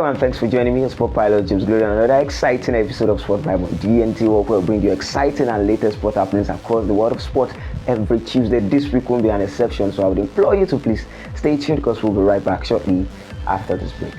Hello and thanks for joining me. Sport Pilot James Glory on another exciting episode of Sport Bible DNT, where we'll bring you exciting and latest sport happenings across the world of sport every Tuesday. This week won't be an exception, so I would implore you to please stay tuned because we'll be right back shortly after this break.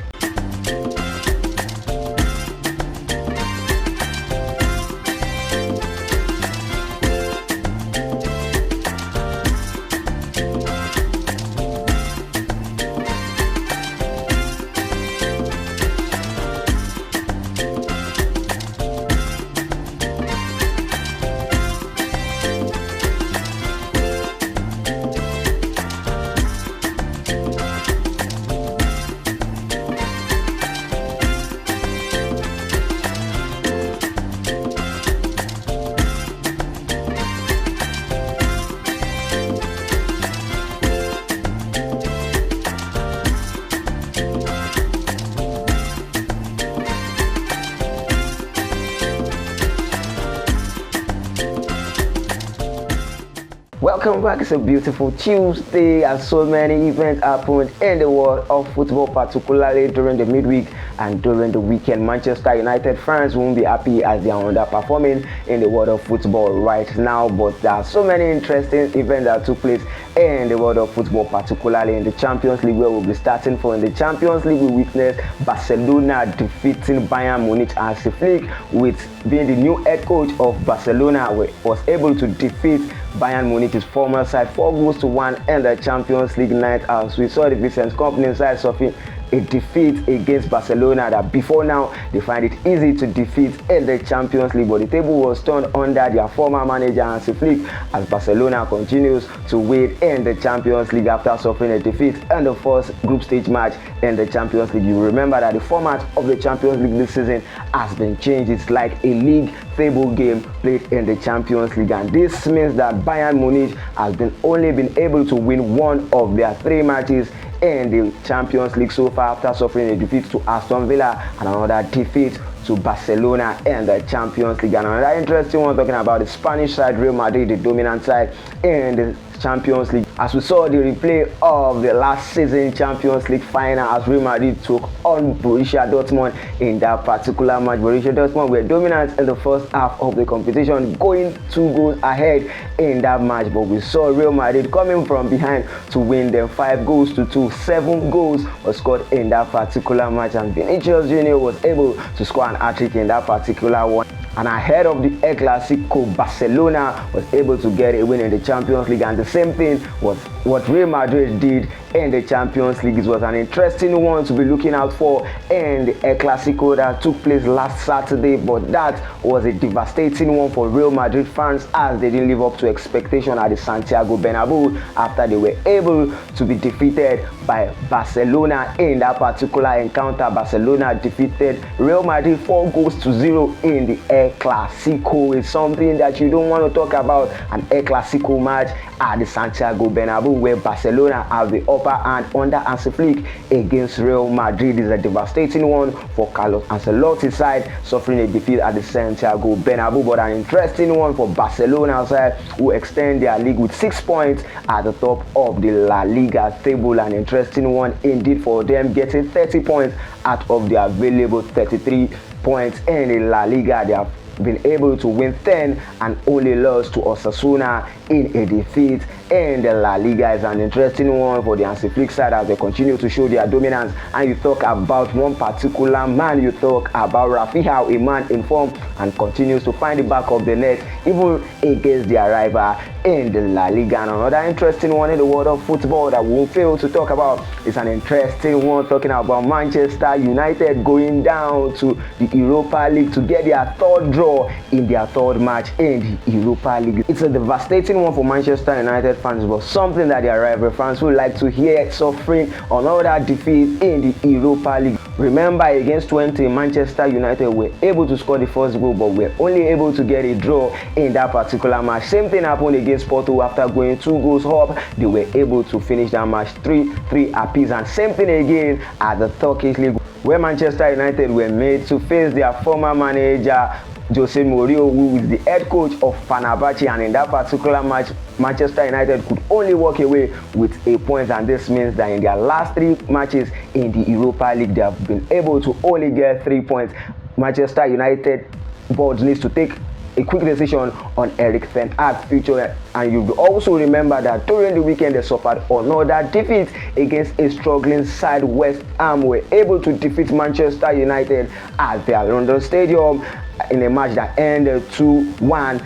Welcome back. It's a beautiful Tuesday and so many events happened in the world of football, particularly during the midweek and during the weekend. Manchester United fans won't be happy as they are underperforming in the world of football right now, but there are so many interesting events that took place in the world of football, particularly in the Champions League, where we'll be starting for. In the Champions League, we witnessed Barcelona defeating Bayern Munich, as Flick, with being the new head coach of Barcelona, was able to defeat Bayern Munich, his former side, 4-1 in the Champions League night, as we saw the Vincent Kompany side suffering a defeat against Barcelona that before now they find it easy to defeat in the Champions League, but the table was turned under their former manager Hansi Flick as Barcelona continues to win in the Champions League after suffering a defeat in the first group stage match in the Champions League. You remember that the format of the Champions League this season has been changed. It's like a league table game played in the Champions League, and this means that Bayern Munich has only been able to win one of their 3 matches in the Champions League so far, after suffering a defeat to Aston Villa and another defeat to Barcelona in the Champions League. And another interesting one, talking about the Spanish side, Real Madrid, the dominant side in the Champions League, as we saw the replay of the last season Champions League final, as Real Madrid took on Borussia Dortmund in that particular match. Borussia Dortmund were dominant in the first half of the competition, going 2 goals ahead in that match, but we saw Real Madrid coming from behind to win them 5-2. 7 goals were scored in that particular match, and Vinicius Junior was able to score an hat-trick in that particular one. And ahead of the El Clasico, Barcelona was able to get a win in the Champions League, and the same thing was what Real Madrid did in the Champions League. It was an interesting one to be looking out for in the El Clasico that took place last Saturday, but that was a devastating one for Real Madrid fans, as they didn't live up to expectation at the Santiago Bernabeu after they were able to be defeated by Barcelona in that particular encounter. Barcelona defeated Real Madrid 4-0 in the El Clasico. Is something that you don't want to talk about, an El Clasico match at the Santiago Bernabeu, where Barcelona have the upper hand under Hansi Flick against Real Madrid. Is a devastating one for Carlos Ancelotti's side, suffering a defeat at the Santiago Bernabeu, but an interesting one for Barcelona side, who extend their league with 6 points at the top of the La Liga table. An interesting one indeed for them, getting 30 points out of the available 33 points in the La Liga. They have been able to win 10 and only lost to Osasuna in a defeat in the La Liga. Is an interesting one for the Hansi Flick side as they continue to show their dominance. And you talk about one particular man, you talk about Rafinha, a man in form and continues to find the back of the net even against their rival in the La Liga. And another interesting one in the world of football that we won't fail to talk about is an interesting one, talking about Manchester United going down to the Europa League to get their 3rd draw in their 3rd match in the Europa League. It's a devastating one for Manchester United fans, but something that their rival fans would like to hear, suffering another defeat in the Europa League. Remember, against 20, Manchester United were able to score the first goal, but were only able to get a draw in that particular match. Same thing happened against Porto. After going 2 goals up, they were able to finish that match 3-3 apiece. And same thing again at the Turkish League, where Manchester United were made to face their former manager Jose Mourinho, who is the head coach of Fenerbahce, and in that particular match, Manchester United could only walk away with a point, and this means that in their last 3 matches in the Europa League, they have been able to only get 3 points. Manchester United board needs to take a quick decision on Erik Ten Hag's future, and you also remember that during the weekend they suffered another defeat against a struggling side. West Ham were able to defeat Manchester United at their London Stadium in a match that ended 2-1.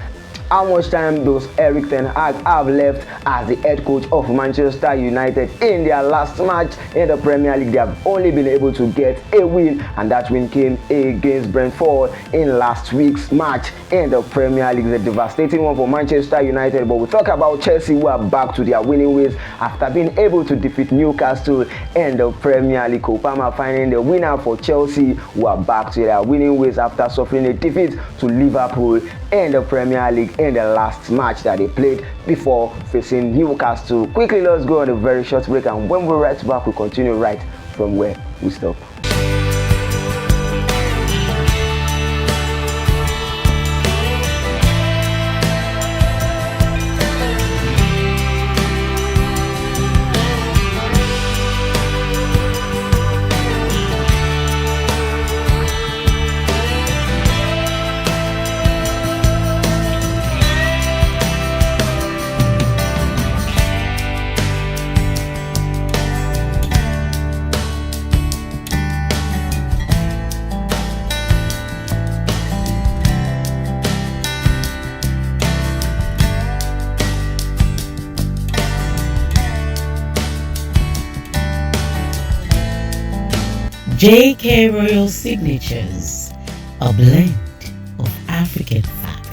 How much time does Erik Ten Hag have left as the head coach of Manchester United? In their last match in the Premier League, they have only been able to get a win, and that win came against Brentford in last week's match in the Premier League. It's a devastating one for Manchester United, but we'll talk about Chelsea, who are back to their winning ways after being able to defeat Newcastle in the Premier League. Kopama finding the winner for Chelsea, who are back to their winning ways after suffering a defeat to Liverpool in the Premier League in the last match that they played before facing Newcastle. Quickly, let's go on a very short break, and when we're right back, we continue right from where we stop. JK Royal Signatures, a blend of African fabric.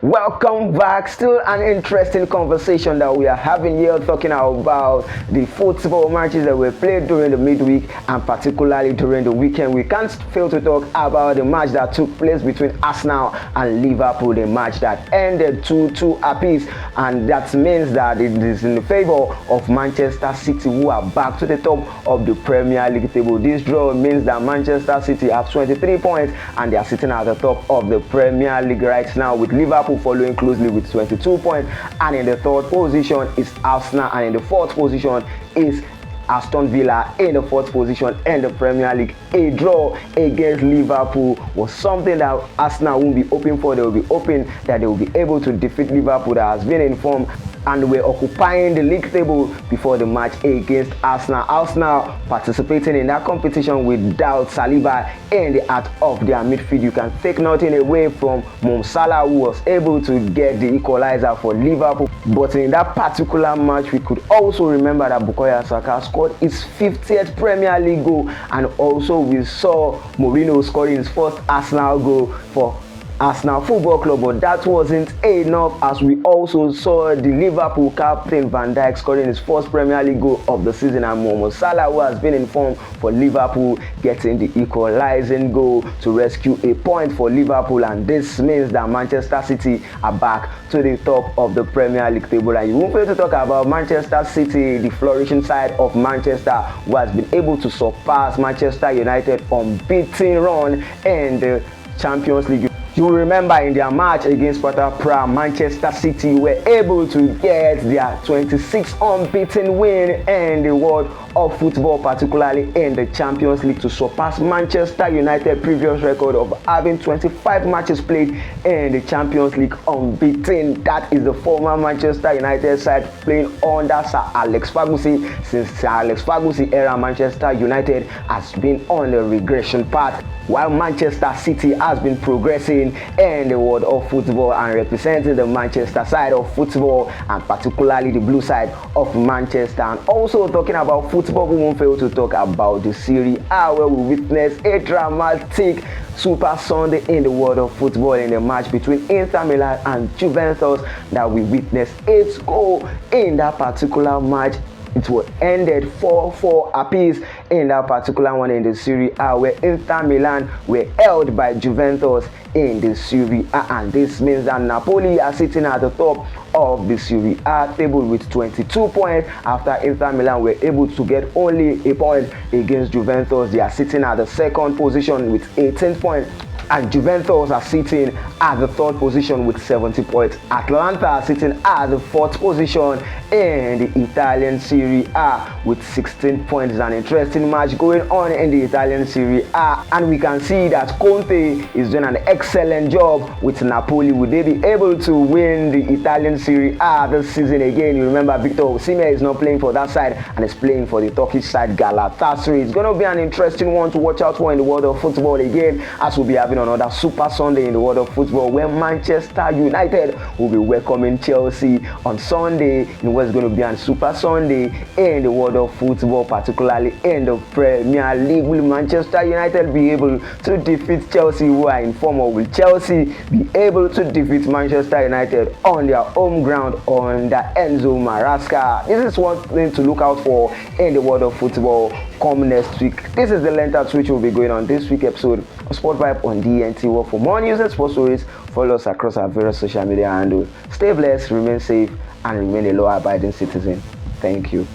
Welcome back. Still an interesting conversation that we are having here, talking about the football matches that were played during the midweek and particularly during the weekend. We can't fail to talk about the match that took place between Arsenal and Liverpool, the match that ended 2-2 apiece, and that means that it is in the favor of Manchester City, who are back to the top of the Premier League table. This draw means that Manchester City have 23 points and they are sitting at the top of the Premier League right now, with Liverpool following closely with 22 points, and in the 3rd position is Arsenal, and in the 4th position is Aston Villa in the 4th position in the Premier League. A draw against Liverpool was something that Arsenal won't be hoping for. They will be hoping that they will be able to defeat Liverpool, that has been informed and were occupying the league table before the match against Arsenal. Arsenal participating in that competition without Saliba in the heart of their midfield. You can take nothing away from Mo Salah, who was able to get the equalizer for Liverpool. But in that particular match, we could also remember that Bukayo Saka scored his 50th Premier League goal, and also we saw Mourinho scoring his first Arsenal goal for Arsenal Football Club, but that wasn't enough, as we also saw the Liverpool captain Van Dijk scoring his first Premier League goal of the season, and Mo Salah, who has been informed for Liverpool, getting the equalizing goal to rescue a point for Liverpool. And this means that Manchester City are back to the top of the Premier League table. And you won't be able to talk about Manchester City, the flourishing side of Manchester, who has been able to surpass Manchester United unbeaten run in the Champions League. You remember in their match against Sparta Prague, Manchester City were able to get their 26th unbeaten win in the world of football, particularly in the Champions League, to surpass Manchester United's previous record of having 25 matches played in the Champions League unbeaten. That is the former Manchester United side playing under Sir Alex Ferguson. Since Sir Alex Ferguson era, Manchester United has been on a regression path, while Manchester City has been progressing in the world of football and representing the Manchester side of football, and particularly the blue side of Manchester. And also talking about football, we won't fail to talk about the Serie A, where we witnessed a dramatic Super Sunday in the world of football in the match between Inter Milan and Juventus, that we witnessed 8 goals in that particular match. It was ended 4-4 apiece in that particular one in the Serie A, where Inter Milan were held by Juventus in the Serie A, and this means that Napoli are sitting at the top of the Serie A table with 22 points after Inter Milan were able to get only a point against Juventus. They are sitting at the second position with 18 points. And Juventus are sitting at the third position with 70 points. Atalanta are sitting at the fourth position in the Italian Serie A with 16 points. It's an interesting match going on in the Italian Serie A, and we can see that Conte is doing an excellent job with Napoli. Will they be able to win the Italian Serie A this season again? You remember Victor Osimhen is not playing for that side and is playing for the Turkish side Galatasaray. It's going to be an interesting one to watch out for in the world of football again, as we'll be having another Super Sunday in the world of football where Manchester United will be welcoming Chelsea on Sunday in what's going to be a Super Sunday in the world of football, particularly in the Premier League. Will Manchester United be able to defeat Chelsea, who are in form, or will Chelsea be able to defeat Manchester United on their home ground under Enzo Maresca? This is one thing to look out for in the world of football come next week. This is the length which will be going on this week episode of Sport Vibe on DNT. Well, for more news and sports stories, follow us across our various social media handles. Stay blessed, remain safe, and remain a law-abiding citizen. Thank you.